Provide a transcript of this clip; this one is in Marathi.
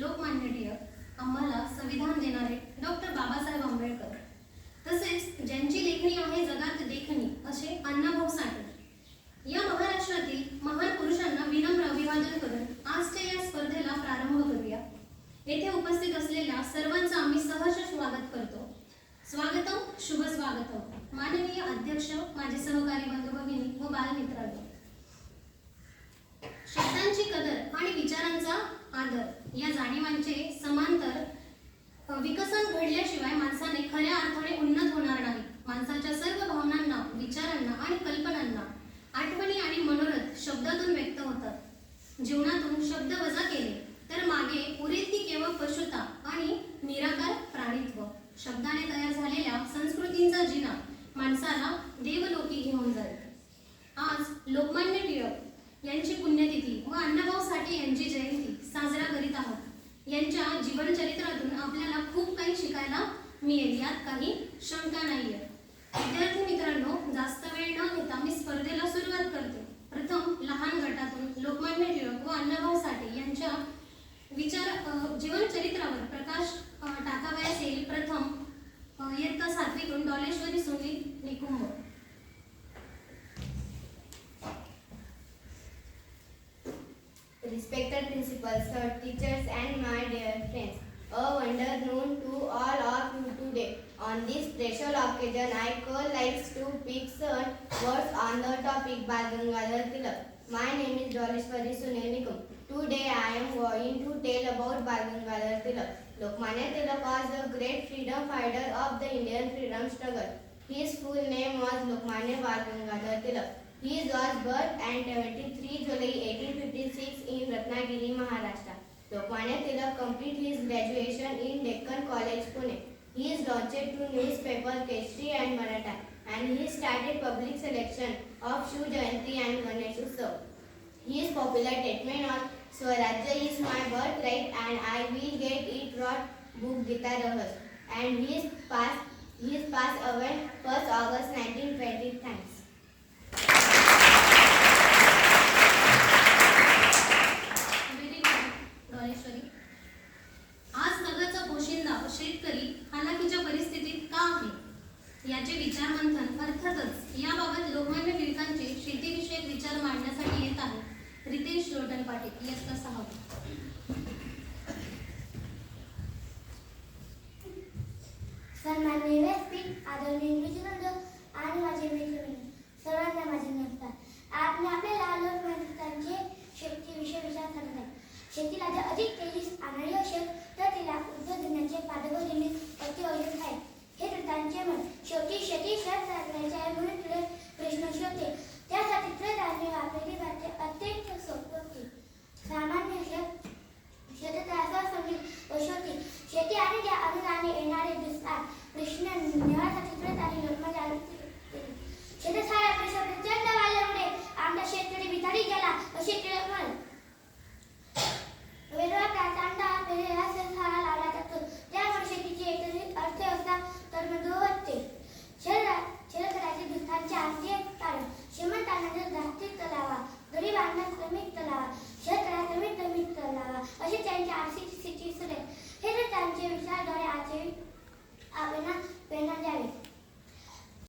लोकमान्य टिळक, आम्हाला संविधान देणारे डॉक्टर बाबासाहेब आंबेडकर, तसेच ज्यांची लेखणी आहे जगात देखणी असे अण्णाभाऊ साठे, या महाराष्ट्रातील महान पुरुषांना विनम्र अभिवादन करून आजच्या या स्पर्धेला प्रारंभ करूया. येथे उपस्थित असलेल्या सर्वांचं आम्ही सहर्ष स्वागत करतो. स्वागतम, शुभ स्वागतम. माननीय अध्यक्ष, माझे सहकारी बंधू भगिनी व बालमित्रांनो, शब्दांची कदर आणि विचारांचा आदर या जाणीवांचे समांतर विकसन घडल्याशिवाय माणसाने खऱ्या अर्थाने उन्नत होणार नाही. माणसाच्या सर्व भावनांना, विचारांना आणि कल्पनांना आठवणी आणि मनोरथ शब्दातून व्यक्त होतात. जीवनातून शब्द वजा केले तर मागे उरेल ती केवळ पशुता आणि निराकार प्राणित्व. शब्दाने तयार झालेल्या संस्कृतींचा जिना माणसाला देवलोकी घेऊन जाईल. आज लोकमान्य टिळक यांची पुण्यतिथी व अण्णाभाऊ साठे यांची जयंती साजरा करीत आहोत. यांच्या जीवनचरित्रातून आपल्याला खूप काही शिकायला मिळेल, यात काही शंका नाहीये. विद्यार्थी मित्रांनो, जास्त वेळ न घेता मी स्पर्धेला सुरुवात करते. प्रथम लहान गटातून लोकमान्य टिळक व अण्णाभाऊ साठे यांच्या जीवनचरित्रावर प्रकाश टाकावयास येईल. प्रथम इयत्ता 7वीतून डॉलेश्वरी Sunil Nikumbh. Respected principals, sir, teachers and my dear friends, a wonder known to all of you today. On this special occasion, I call likes to pick some words on the topic Bal Gangadhar Tilak. My name is Doleshwari Sunil Nikum. Today I am going to tell about Bal Gangadhar Tilak. Lokmanya Tilak was the great freedom fighter of the Indian freedom struggle. His full name was Lokmanya Bal Gangadhar Tilak. He was born on 23 July 1856 in Ratnagiri, Maharashtra. Lokmanya Tilak completed his graduation in Deccan College, Pune. He is launched to newspaper Keshri and Maratha, and he started public selection of Shiv Jayanti and Ganesh Utsav. His popular statement on Swarajya is my birthright and I will get it wrote book Gita Rahas, and he passed away 1st August 1920. Thanks. आज जगाचा पोशिंदा शेतकरी हालाकीच्या परिस्थितीत का आहे, याचे विचार मंथन अर्थातच याबाबत लोकमान्य टिळकांचे शेतीविषयक विचार मांडण्यासाठी येत आहे रितेश लोटन पाटील, इयत्ता 6वी. सन्माननीय व्यासपीठ, आदरणीय गुरुजनवृंद आणि माझे मित्रवृंद, सर्वांना माझे नमस्कार. आज मी आपल्याला लोकमान्य टिळकांचे शेतीविषयी विचार करणार आहे. शेतीला जर अधिक तेजीस आणायची असेल तर तिला उद्योजनाचे पाठबळ देणे अति आवश्यक आहे. हे टिळकांचे मत. शेवटी शेती शहर चालवायचे आहे म्हणून टिळक